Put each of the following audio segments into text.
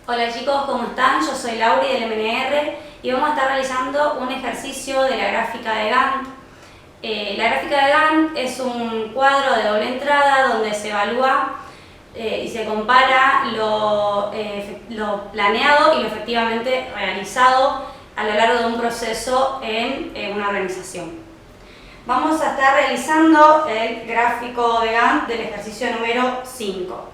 Hola chicos, ¿cómo están? Yo soy Lauri del MNR y vamos a estar realizando un ejercicio de la gráfica de Gantt. La gráfica de Gantt es un cuadro de doble entrada donde se evalúa y se compara lo planeado y lo efectivamente realizado a lo largo de un proceso en una organización. Vamos a estar realizando el gráfico de Gantt del ejercicio número 5.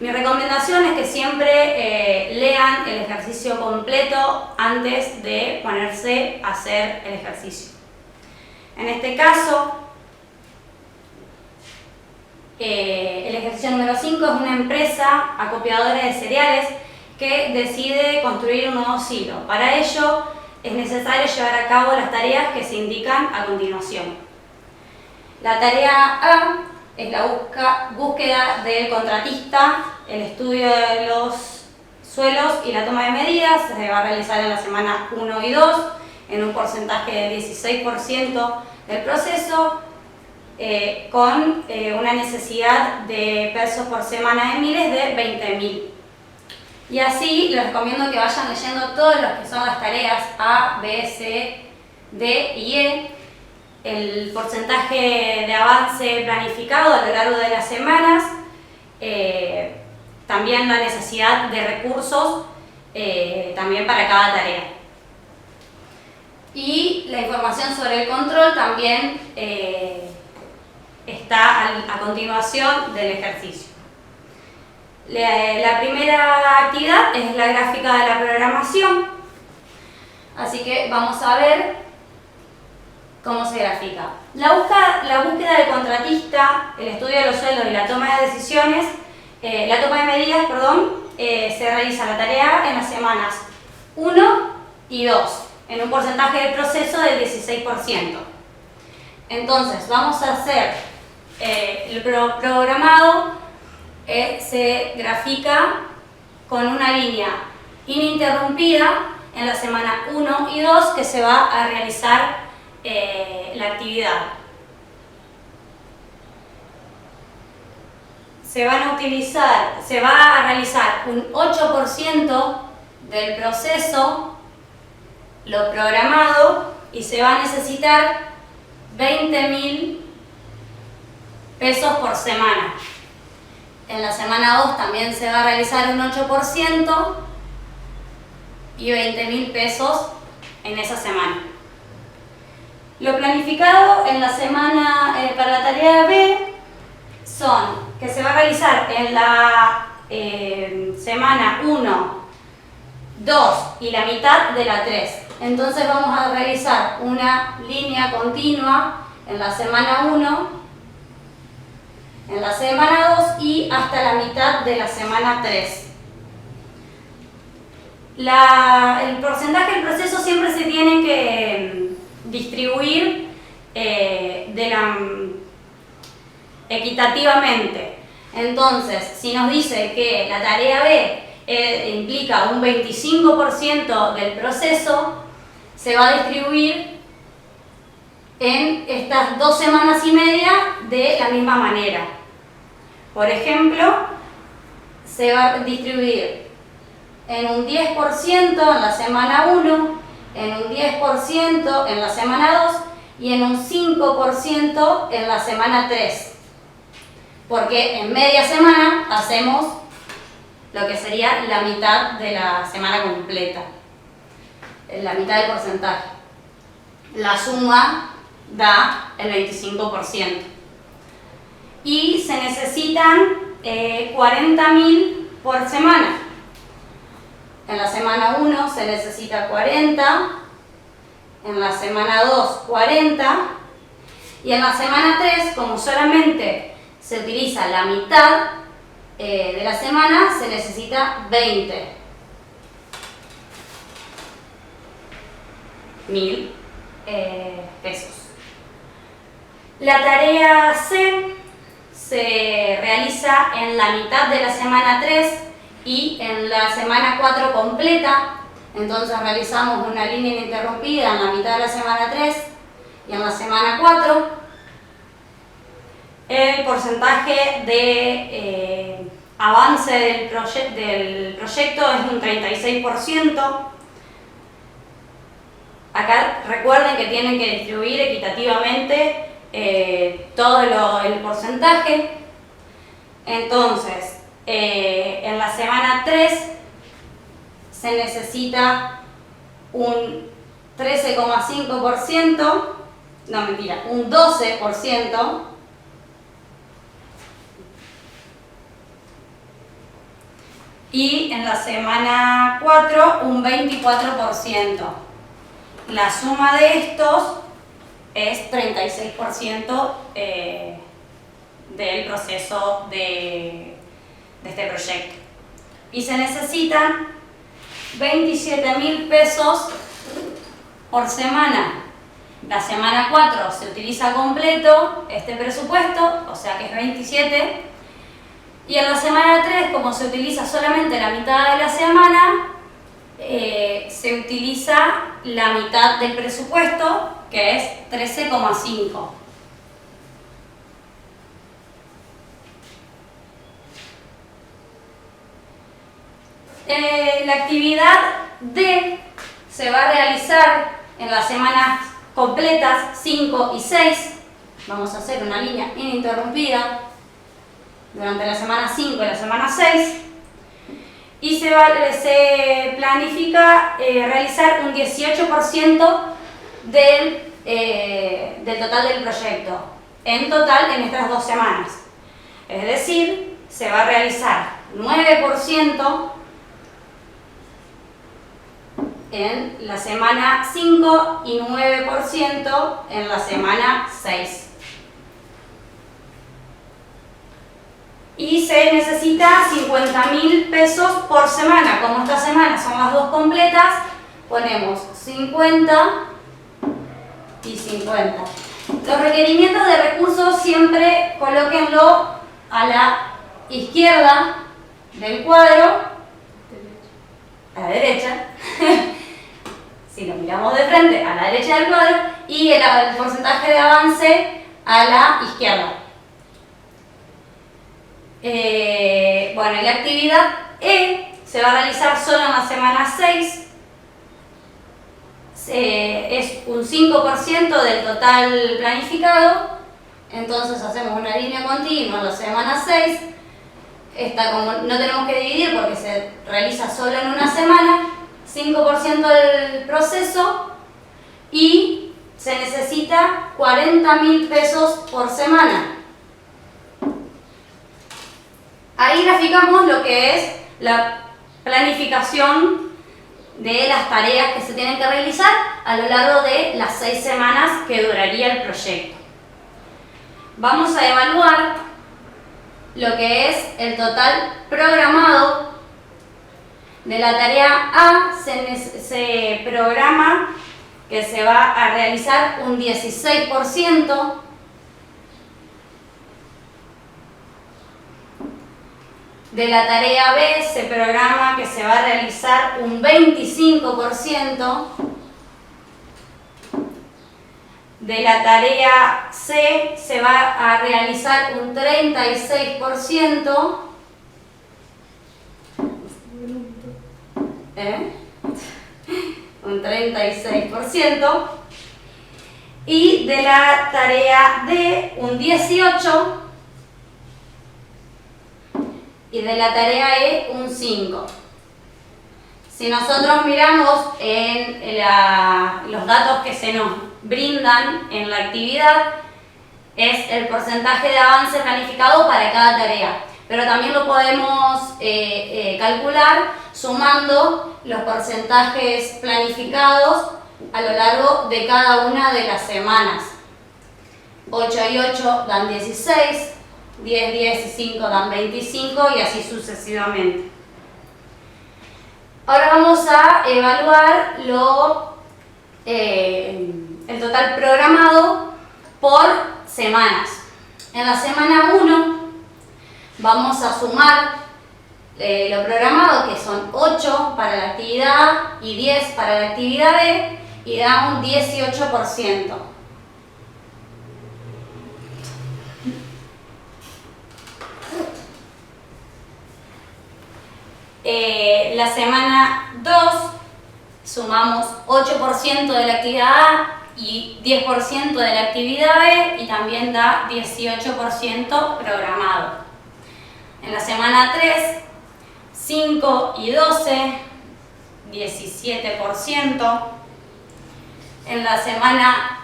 Mi recomendación es que siempre lean el ejercicio completo antes de ponerse a hacer el ejercicio. En este caso, el ejercicio número 5 es una empresa acopiadora de cereales que decide construir un nuevo silo. Para ello es necesario llevar a cabo las tareas que se indican a continuación. La tarea A es la búsqueda del contratista, el estudio de los suelos y la toma de medidas. Se va a realizar en la semana 1 y 2 en un porcentaje del 16% del proceso, con una necesidad de pesos por semana de miles de 20.000. Y así les recomiendo que vayan leyendo todos los que son las tareas A, B, C, D y E, el porcentaje de avance planificado a lo largo de las semanas, también la necesidad de recursos también para cada tarea. Y la información sobre el control también está a continuación del ejercicio. La primera actividad es la gráfica de la programación, así que vamos a ver cómo se grafica. La búsqueda del contratista, el estudio de los sueldos y la toma de decisiones, la toma de medidas, se realiza la tarea en las semanas 1 y 2, en un porcentaje del proceso del 16%. Entonces, vamos a hacer el programado, se grafica con una línea ininterrumpida en la semana 1 y 2 que se va a realizar la actividad. Se va a realizar un 8% del proceso, lo programado, y se va a necesitar 20.000 pesos por semana. En la semana 2 también se va a realizar un 8% y 20.000 pesos en esa semana. Lo planificado en la semana para la tarea B son que se va a realizar en la semana 1, 2 y la mitad de la 3. Entonces vamos a realizar una línea continua en la semana 1, en la semana 2 y hasta la mitad de la semana 3. El porcentaje del proceso siempre se tiene que distribuir equitativamente. Entonces, si nos dice que la tarea B implica un 25% del proceso, se va a distribuir en estas 2 semanas y media de la misma manera. Por ejemplo, se va a distribuir en un 10% en la semana 1, en un 10% en la semana 2 y en un 5% en la semana 3. Porque en media semana hacemos lo que sería la mitad de la semana completa, la mitad del porcentaje. La suma da el 25%. Y se necesitan 40.000 por semana. En la semana 1 se necesita 40, en la semana 2 40 y en la semana 3, como solamente se utiliza la mitad de la semana, se necesita 20.000 pesos. La tarea C se realiza en la mitad de la semana 3 y en la semana 4 completa. Entonces realizamos una línea ininterrumpida en la mitad de la semana 3 y en la semana 4. El porcentaje de avance del proyecto es un 36%. Acá recuerden que tienen que distribuir equitativamente todo el porcentaje. Entonces, en la semana 3 se necesita un 13,5%, no mentira, un 12%. Y en la semana 4 un 24%. La suma de estos es 36% del proceso de este proyecto. Y se necesitan 27.000 pesos por semana. La semana 4 se utiliza completo este presupuesto, o sea que es 27. Y en la semana 3, como se utiliza solamente la mitad de la semana, se utiliza la mitad del presupuesto, que es 13,5. La actividad D se va a realizar en las semanas completas 5 y 6. Vamos a hacer una línea ininterrumpida durante la semana 5 y la semana 6. Y se planifica realizar un 18% del total del proyecto, en total en estas 2 semanas. Es decir, se va a realizar 9% en la semana 5 y 9% en la semana 6. Y se necesita 50.000 pesos por semana. Como esta semana son las 2 completas, ponemos 50 y 50. Los requerimientos de recursos siempre colóquenlo a la izquierda del cuadro, a la derecha. Si lo miramos de frente, a la derecha del cuadro, y el porcentaje de avance a la izquierda. Bueno, y la actividad E se va a realizar solo en la semana 6. Es un 5% del total planificado. Entonces hacemos una línea continua en la semana 6. Esta, como no tenemos que dividir porque se realiza solo en una semana, 5% del proceso, y se necesita 40.000 pesos por semana. Ahí graficamos lo que es la planificación de las tareas que se tienen que realizar a lo largo de las 6 semanas que duraría el proyecto. Vamos a evaluar lo que es el total programado. De la tarea A se programa que se va a realizar un 16%. De la tarea B se programa que se va a realizar un 25%. De la tarea C se va a realizar un 36%. Un 36%. Y de la tarea D un 18%. Y de la tarea E un 5%. Si nosotros miramos en los datos que se nos brindan en la actividad, es el porcentaje de avance planificado para cada tarea. Pero también lo podemos calcular sumando los porcentajes planificados a lo largo de cada una de las semanas. 8 y 8 dan 16. 10, 10 y 5 dan 25 y así sucesivamente. Ahora vamos a evaluar el total programado por semanas. En la semana 1 vamos a sumar lo programado, que son 8 para la actividad A y 10 para la actividad B, y da un 18%. la semana 2 sumamos 8% de la actividad A y 10% de la actividad B y también da 18% programado. En la semana 3, 5 y 12, 17%. En la semana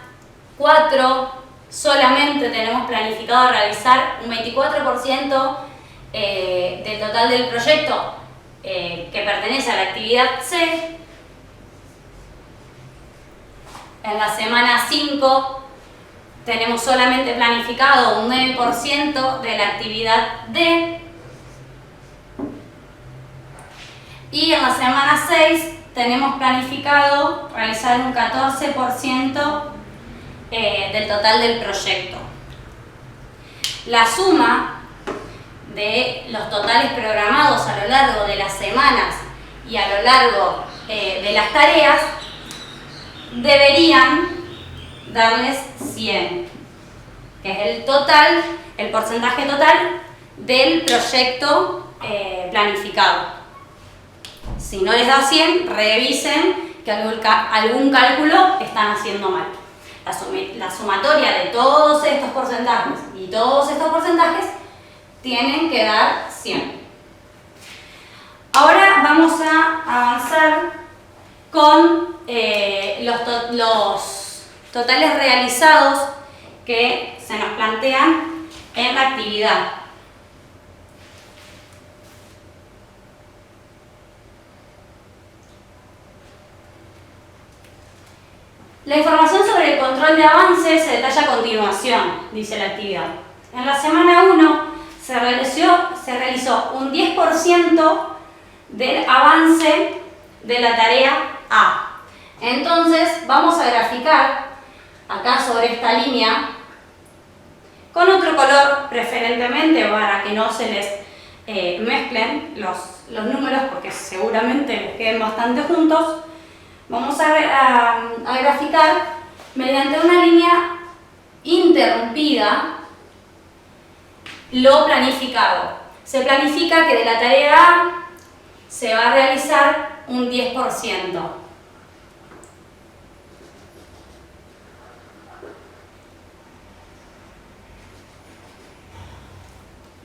4 solamente tenemos planificado realizar un 24% del total del proyecto que pertenece a la actividad C. En la semana 5 tenemos solamente planificado un 9% de la actividad D. Y en la semana 6 tenemos planificado realizar un 14% del total del proyecto. La suma de los totales programados a lo largo de las semanas y a lo largo de las tareas deberían darles 100, que es el total, el porcentaje total del proyecto planificado. Si no les da 100, revisen que algún cálculo están haciendo mal. La sumatoria de todos estos porcentajes y todos estos porcentajes tienen que dar 100. Ahora vamos a avanzar con los totales realizados que se nos plantean en la actividad. La información sobre el control de avance se detalla a continuación, dice la actividad. En la semana 1 se realizó un 10% del avance de la tarea A. Entonces vamos a graficar acá sobre esta línea con otro color, preferentemente para que no se les mezclen los números, porque seguramente les queden bastante juntos. Vamos a graficar mediante una línea interrumpida lo planificado. Se planifica que de la tarea A se va a realizar un 10%.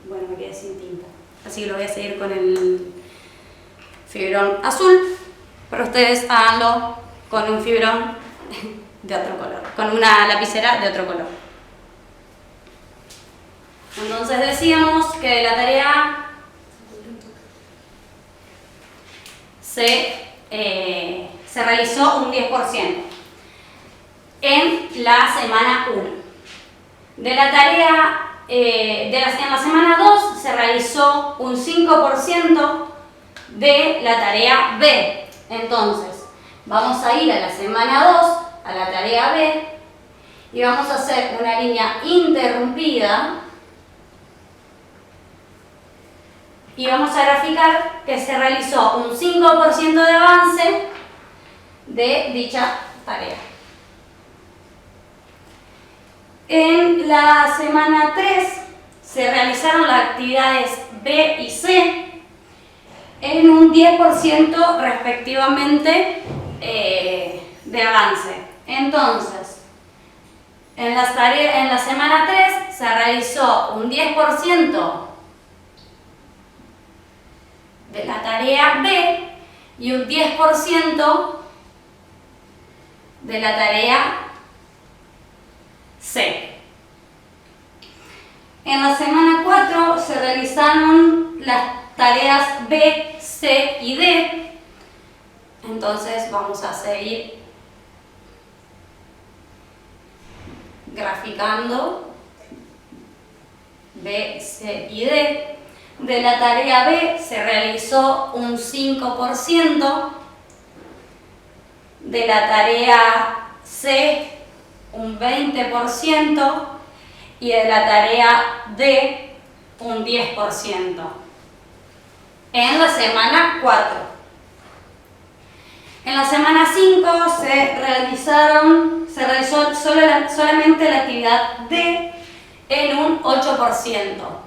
Bueno, me quedé sin tinta, así que lo voy a seguir con el fibrón azul, pero ustedes háganlo con un fibrón de otro color, con una lapicera de otro color. Entonces decíamos que de la tarea A se realizó un 10% en la semana 1. De la tarea en la semana 2 se realizó un 5% de la tarea B. Entonces, vamos a ir a la semana 2, a la tarea B, y vamos a hacer una línea interrumpida y vamos a graficar que se realizó un 5% de avance de dicha tarea. En la semana 3 se realizaron las actividades B y C en un 10% respectivamente de avance. Entonces, en la semana 3 se realizó un 10% de la tarea B y un 10% de la tarea C. En la semana 4 se realizaron las tareas B, C y D. Entonces vamos a seguir graficando B, C y D. De la tarea B se realizó un 5%, de la tarea C un 20% y de la tarea D un 10%. En la semana 4. En la semana 5 se realizó solamente la actividad D en un 8%.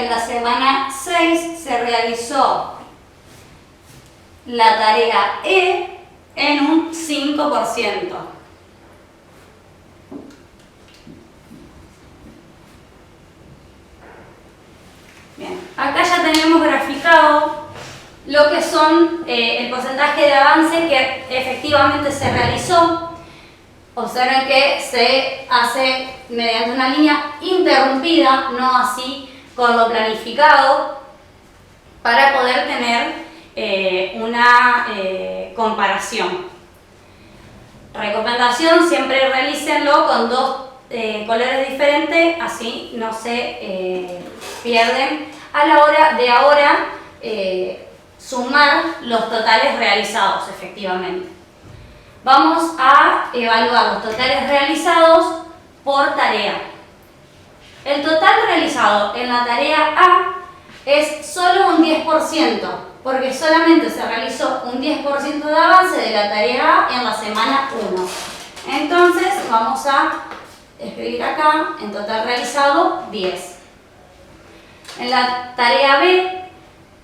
en la semana 6 se realizó la tarea E en un 5%. Bien, acá ya tenemos graficado lo que son el porcentaje de avance que efectivamente se realizó. Observen que se hace mediante una línea interrumpida, no así con lo planificado, para poder tener una comparación. Recomendación, siempre realícenlo con dos colores diferentes, así no se pierden a la hora de ahora sumar los totales realizados efectivamente. Vamos a evaluar los totales realizados por tarea. El total realizado en la tarea A es solo un 10%, porque solamente se realizó un 10% de avance de la tarea A en la semana 1. Entonces vamos a escribir acá, en total realizado, 10. En la tarea B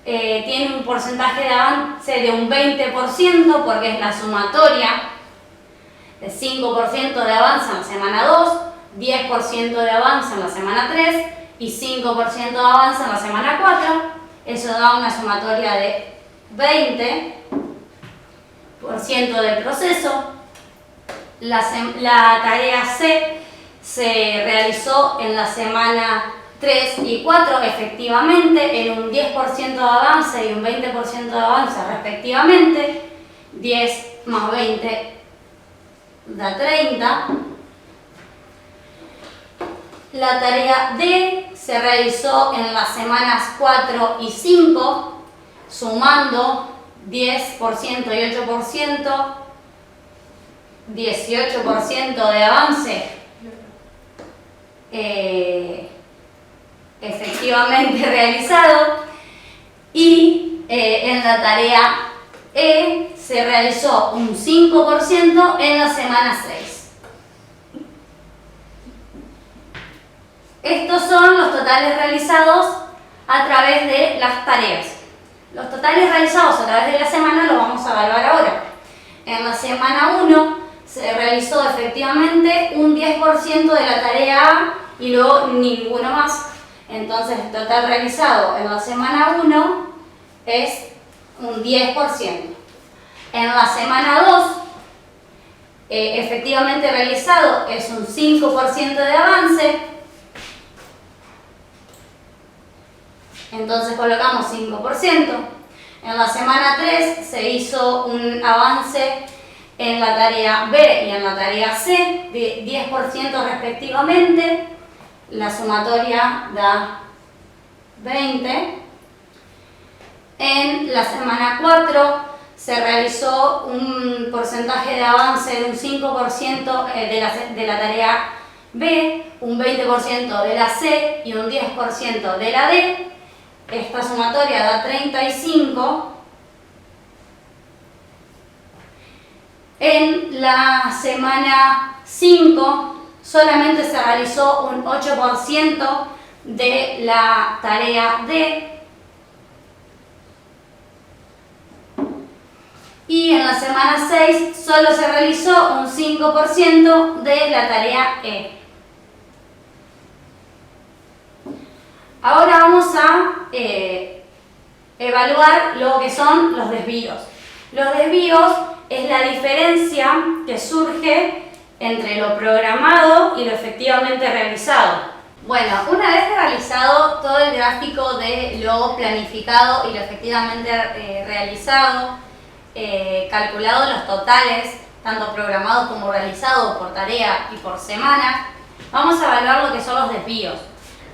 tiene un porcentaje de avance de un 20%, porque es la sumatoria de 5% de avance en la semana 2, 10% de avance en la semana 3 y 5% de avance en la semana 4. Eso da una sumatoria de 20% del proceso. La tarea C se realizó en la semana 3 y 4 efectivamente en un 10% de avance y un 20% de avance respectivamente. 10 más 20 da 30. La tarea D se realizó en las semanas 4 y 5, sumando 10% y 8%, 18% de avance efectivamente realizado, y en la tarea E se realizó un 5% en la semana 6. Estos son los totales realizados a través de las tareas. Los totales realizados a través de la semana los vamos a evaluar ahora. En la semana 1 se realizó efectivamente un 10% de la tarea A y luego ninguno más. Entonces el total realizado en la semana 1 es un 10%. En la semana 2 efectivamente realizado es un 5% de avance. Entonces colocamos 5%. En la semana 3 se hizo un avance en la tarea B y en la tarea C de 10% respectivamente. La sumatoria da 20. En la semana 4 se realizó un porcentaje de avance de un 5% de la tarea B, un 20% de la C y un 10% de la D. Esta sumatoria da 35. En la semana 5 solamente se realizó un 8% de la tarea D. Y en la semana 6 solo se realizó un 5% de la tarea E. Ahora vamos a evaluar lo que son los desvíos. Los desvíos es la diferencia que surge entre lo programado y lo efectivamente realizado. Bueno, una vez realizado todo el gráfico de lo planificado y lo efectivamente realizado, calculado los totales, tanto programados como realizados por tarea y por semana, vamos a evaluar lo que son los desvíos.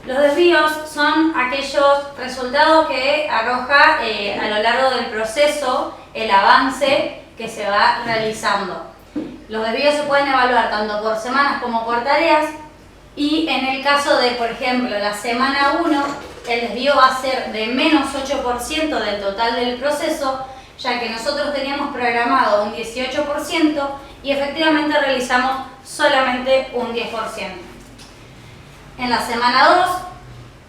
Los desvíos son aquellos resultados que arroja a lo largo del proceso el avance que se va realizando. Los desvíos se pueden evaluar tanto por semanas como por tareas, y en el caso de, por ejemplo, la semana 1, el desvío va a ser de menos 8% del total del proceso, ya que nosotros teníamos programado un 18% y efectivamente realizamos solamente un 10%. En la semana 2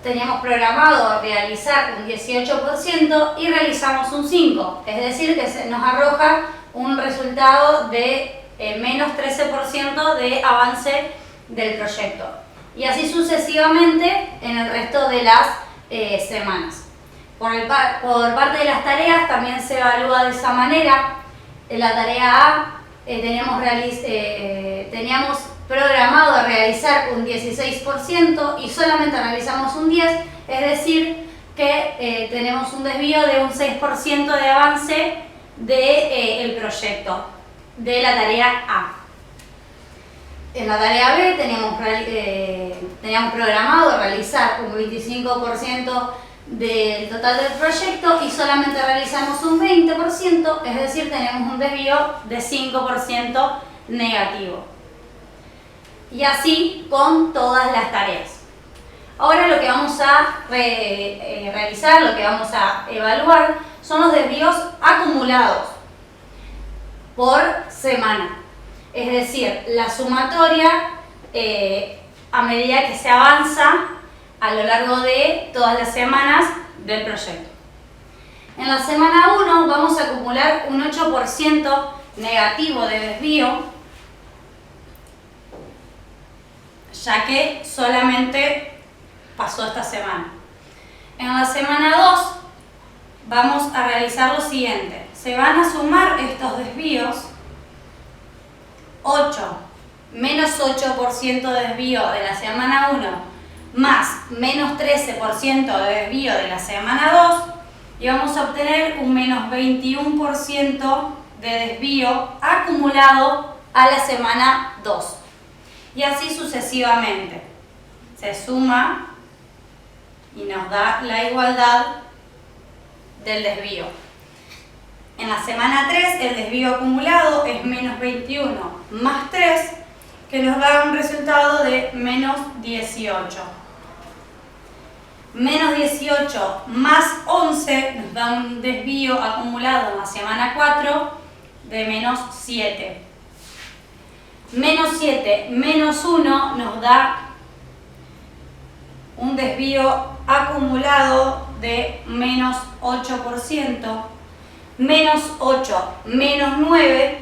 teníamos programado realizar un 18% y realizamos un 5%, es decir, que se nos arroja un resultado de menos 13% de avance del proyecto. Y así sucesivamente en el resto de las semanas. Por parte de las tareas también se evalúa de esa manera. En la tarea A teníamos programado realizar un 16% y solamente realizamos un 10%, es decir, que tenemos un desvío de un 6% de avance del proyecto, de la tarea A. En la tarea B teníamos programado realizar un 25% del total del proyecto y solamente realizamos un 20%, es decir, tenemos un desvío de 5% negativo. Y así con todas las tareas. Ahora lo que vamos a realizar, lo que vamos a evaluar, son los desvíos acumulados por semana. Es decir, la sumatoria a medida que se avanza a lo largo de todas las semanas del proyecto. En la semana 1 vamos a acumular un 8% negativo de desvío, ya que solamente pasó esta semana. En la semana 2 vamos a realizar lo siguiente. Se van a sumar estos desvíos, menos 8% de desvío de la semana 1 más menos 13% de desvío de la semana 2 y vamos a obtener un menos 21% de desvío acumulado a la semana 2. Y así sucesivamente. Se suma y nos da la igualdad del desvío. En la semana 3 el desvío acumulado es menos 21 más 3, que nos da un resultado de menos 18. Menos 18 más 11 nos da un desvío acumulado en la semana 4 de menos 7. Menos 7 menos 1 nos da un desvío acumulado de menos 8%. Menos 8 menos 9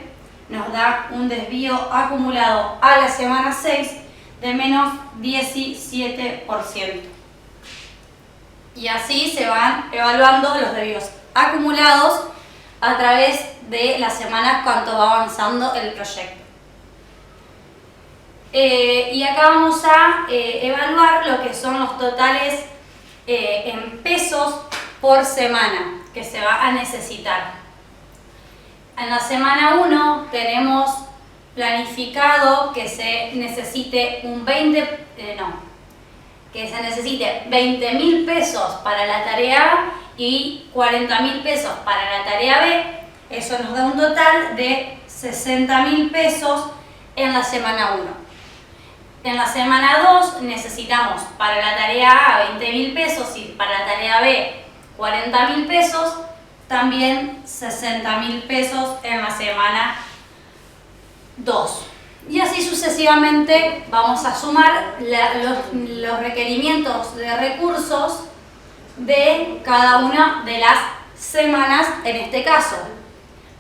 nos da un desvío acumulado a la semana 6 de menos 17%. Y así se van evaluando los desvíos acumulados a través de las semanas cuanto va avanzando el proyecto. Y acá vamos a evaluar lo que son los totales en pesos por semana que se va a necesitar. En la semana 1 tenemos planificado que se necesite 20.000 pesos para la tarea A y 40.000 pesos para la tarea B. Eso nos da un total de 60.000 pesos en la semana 1. En la semana 2 necesitamos para la tarea A 20.000 pesos y para la tarea B 40.000 pesos, también 60.000 pesos en la semana 2. Y así sucesivamente vamos a sumar los requerimientos de recursos de cada una de las semanas en este caso.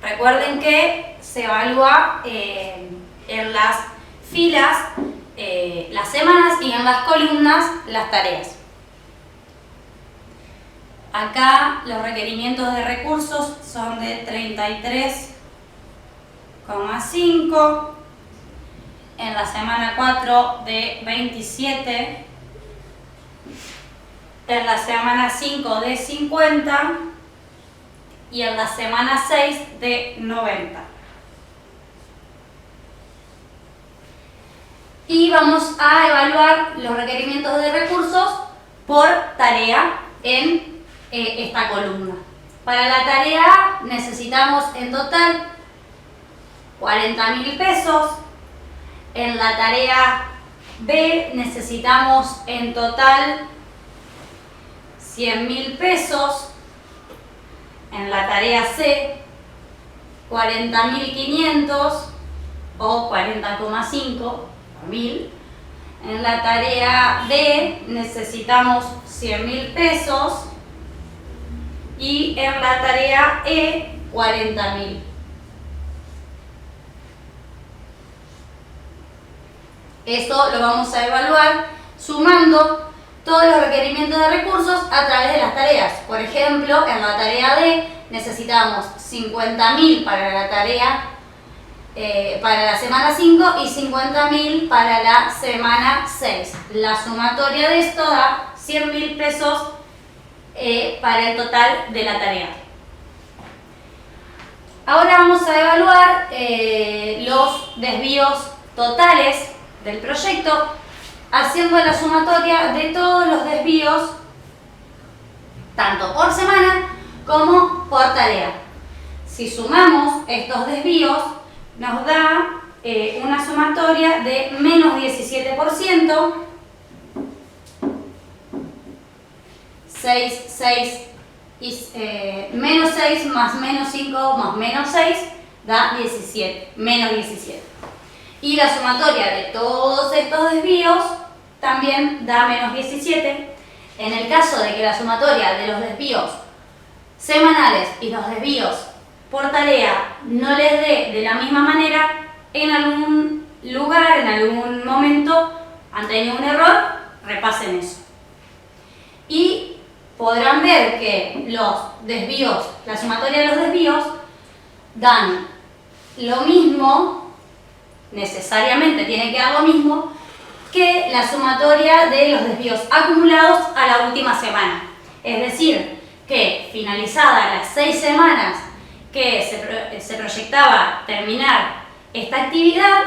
Recuerden que se evalúa en las filas las semanas y en las columnas las tareas. Acá los requerimientos de recursos son de 33,5, en la semana 4 de 27, en la semana 5 de 50 y en la semana 6 de 90. Y vamos a evaluar los requerimientos de recursos por tarea en esta columna. Para la tarea A necesitamos en total 40.000 pesos. En la tarea B necesitamos en total 100.000 pesos. En la tarea C 40.500 o 40,5 mil. En la tarea B necesitamos 100.000 pesos y en la tarea E 40.000. Esto lo vamos a evaluar sumando todos los requerimientos de recursos a través de las tareas. Por ejemplo, en la tarea D necesitamos 50.000 para la tarea para la semana 5 y 50.000 para la semana 6. La sumatoria de esto da 100.000 pesos para el total de la tarea. Ahora vamos a evaluar los desvíos totales del proyecto haciendo la sumatoria de todos los desvíos tanto por semana como por tarea. Si sumamos estos desvíos nos da una sumatoria de menos 17%, 6 menos 6 más menos 5 más menos 6 da 17, menos 17. Y la sumatoria de todos estos desvíos también da menos 17. En el caso de que la sumatoria de los desvíos semanales y los desvíos por tarea no les dé de la misma manera, en algún lugar, en algún momento han tenido un error, repasen eso. Y podrán ver que los desvíos, la sumatoria de los desvíos dan lo mismo, necesariamente tiene que dar lo mismo, que la sumatoria de los desvíos acumulados a la última semana. Es decir, que finalizadas las 6 semanas que se proyectaba terminar esta actividad,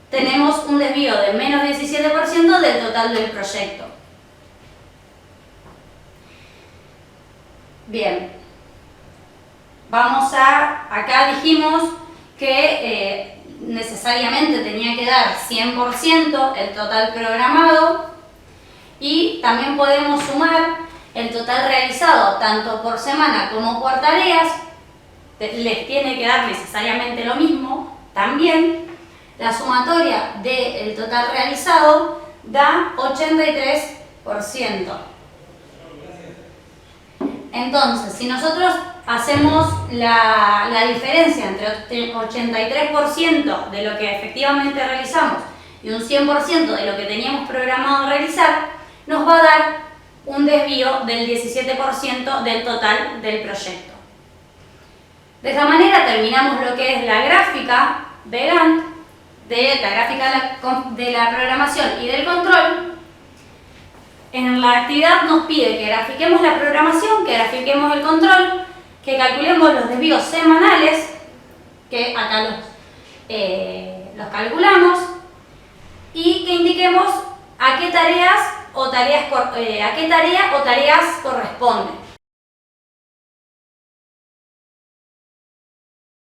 tenemos un desvío de menos 17% del total del proyecto. Bien, acá dijimos que necesariamente tenía que dar 100% el total programado y también podemos sumar el total realizado tanto por semana como por tareas, les tiene que dar necesariamente lo mismo también. La sumatoria del total realizado da 83%. Entonces, si nosotros hacemos la diferencia entre 83% de lo que efectivamente realizamos y un 100% de lo que teníamos programado realizar, nos va a dar un desvío del 17% del total del proyecto. De esta manera terminamos lo que es la gráfica de Gantt, la gráfica de la programación y del control. En la actividad nos pide que grafiquemos la programación, que grafiquemos el control, que calculemos los desvíos semanales, que acá los calculamos, y que indiquemos a qué tarea o tareas corresponden.